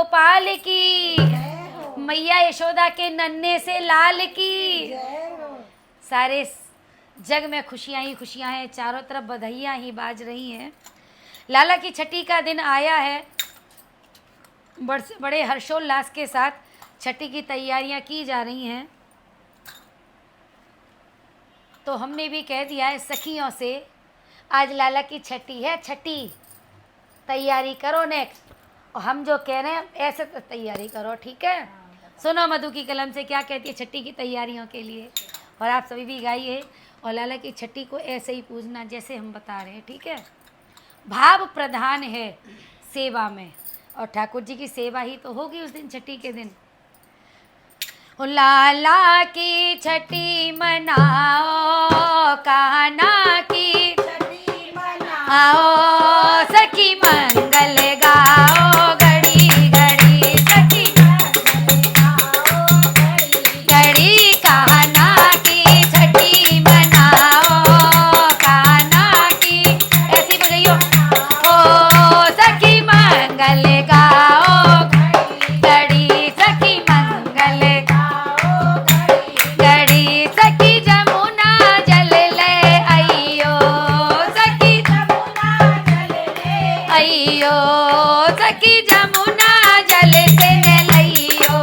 गोपाल की, मैया यशोदा के नन्हे से लाल की। सारे जग में खुशियां ही खुशियां हैं, चारों तरफ बधाइयां ही बाज रही हैं। लाला की छठी का दिन आया है। बड़े हर्षोल्लास के साथ छठी की तैयारियां की जा रही हैं। तो हमने भी कह दिया है सखियों से, आज लाला की छठी है, छठी तैयारी करो नेक्स्ट। और हम जो कह रहे हैं ऐसे तो तैयारी करो, ठीक है। सुनो मधु की कलम से क्या कहती है छठी की तैयारियों के लिए, और आप सभी भी गाइए। और लाला की छठी को ऐसे ही पूजना जैसे हम बता रहे हैं, ठीक है। भाव प्रधान है सेवा में, और ठाकुर जी की सेवा ही तो होगी उस दिन छठी के दिन। ओ लाला की छठी मनाओ, कान्हा की छठी मनाओ, सखी मंगल गाओ, घड़ी घड़ी सखी मंगल गाओ, घड़ी घड़ी कान्हा की छठी मनाओ, कान्हा की ऐसी बजाइयो, ओ सखी मंगल गाओ, घड़ी सखी मंगल घड़ी सखी जमुना जल ले अइयो, सखी जमुना जल ले अइयो, सखी जमुना जल से न लइयो,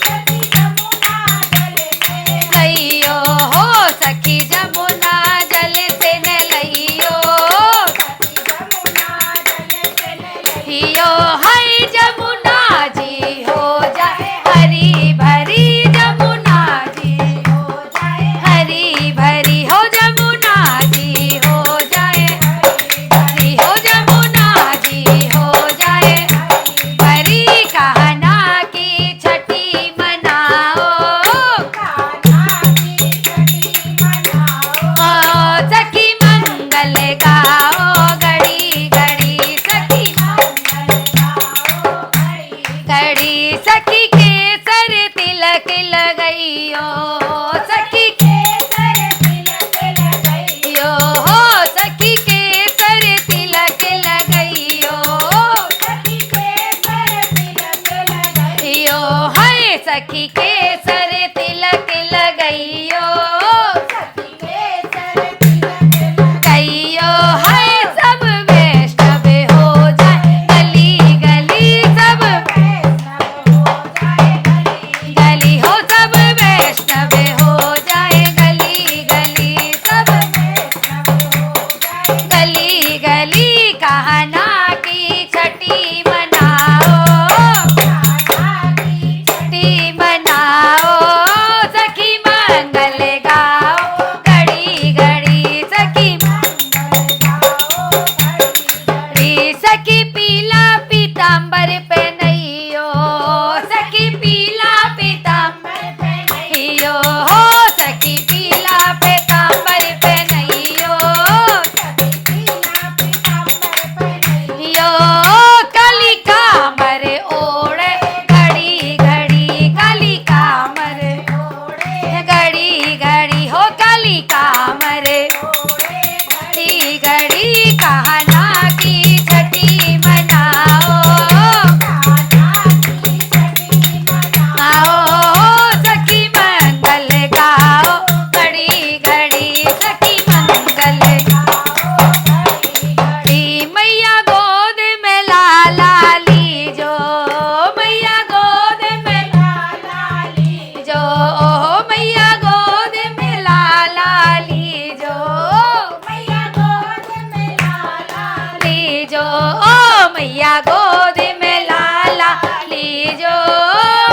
सखी जमुना जल से लइयो, हो सखी जमुना जल से न लइयो, सखी जमुना जल से न लइयो, हाय जमुना जी हो जाए हरी भरी, जमुना जी हो जाए हरी भरी, हो जमुना जी हो जाए हरी, हो जमुना जी हो जाए हरी, कान्हा की छठी मनाओ, कान्हा की छठी मनाओ, सखी मंगल गाओ, घड़ी घड़ी सखी मंगल गाओ, घड़ी सखी केसर तिलक लगइयो, सखी केसर तिलक लगइयो, हो सखी केसर तिलक लगइयो, सखी केसर तिलक लगइयो, हाय सखी केसर तिलक लगइयो, सखी केसर तिलक लगइयो, हाय सब वैष्णव हो जाए गली गली, सब वैष्णव हो जाए गली गली, हो सब वैष्णव हो जाए गली गली, सब वैष्णव हो जाए गली गली, कान्हा की छठी मनाओ, कान्हा की छठी मनाओ, सखी मंगल गाओ, घड़ी घड़ी सखी मंगल गाओ, घड़ी सखी पीला पीतांबर पहनइयो, सखी पीला पीतांबर पहनइयो, हो सखी पीला पीतांबर पहनइयो, सखी पीला पीतांबर पहनइयो, काली कामर ओढ़े घड़ी घड़ी, काली कामर ओढ़े घड़ी घड़ी, हो काली कामर ओढ़े घड़ी घड़ी, कान्हा की छठी मनाओ, कान्हा की छठी मनाओ, सखी मंगल गाओ, घड़ी घड़ी सखी मंगल गाओ, घड़ी घड़ी, मैया गोद में लाला लीजो, मैया गोद में लाला लीजो, ओ मैया गोद में लाला लीजो, मैया गोद में लाला लीजो, ओ मैया गोद में लाला लीजो,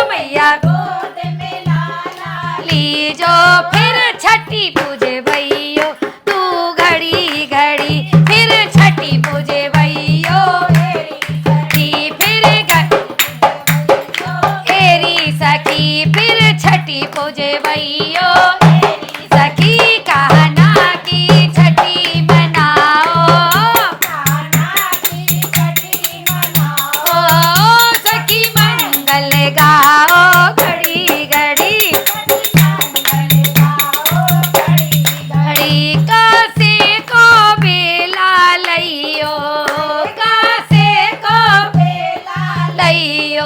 मैया गोद में लाला लीजो, फिर छठी पूजे भैयो तू घड़ी घड़ी, फिर छठी पूजे भैयो सखी, फिर एरी सखी, फिर छठी पूजे भैयो सखी, कान्हा की छठी मनाओ, कान्हा की छठी मनाओ, सखी मंगल गाओ, घड़ी घड़ी मंगल गाओ, घड़ी घड़ी, कासे को बेला लइयो, कासे को बेला लइयो, लइयो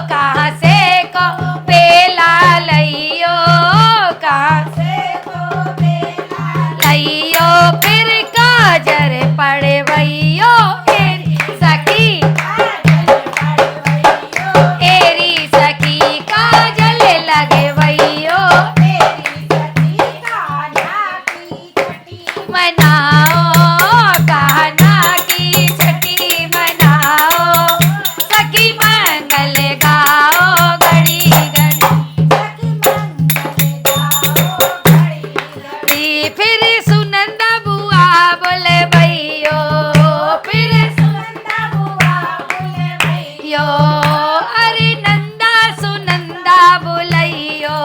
कहाँ से को बेला लइयो कहाँ से को बेला लइयो फिर काजर पड़वइयो एरी सखी एरी सखी काजल लगवइयो मनाओ कहना की छठी मनाओ सखी मंगल गाओ घड़ी घड़ी फिर सुनंदा बुआ बोले भैयो फिर सुनंदा बुआ बोले भैयो अरे नंदा सुनंदा बुलैयो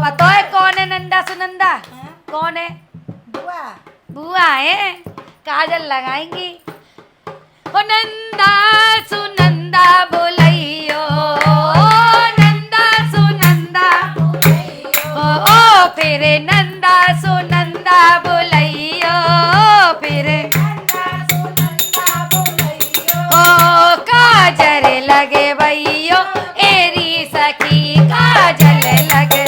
पता है कौन है नंदा सुनंदा कौन है बुआ बुआ है काजल लगाएंगी ओ नंदा सुनंदा बुलैयो नंदा सुनंदा ओ फिर नंदा सुनंदा बुलैयो फिर ओ काजल लगे भैयो एरी सखी काजल लगे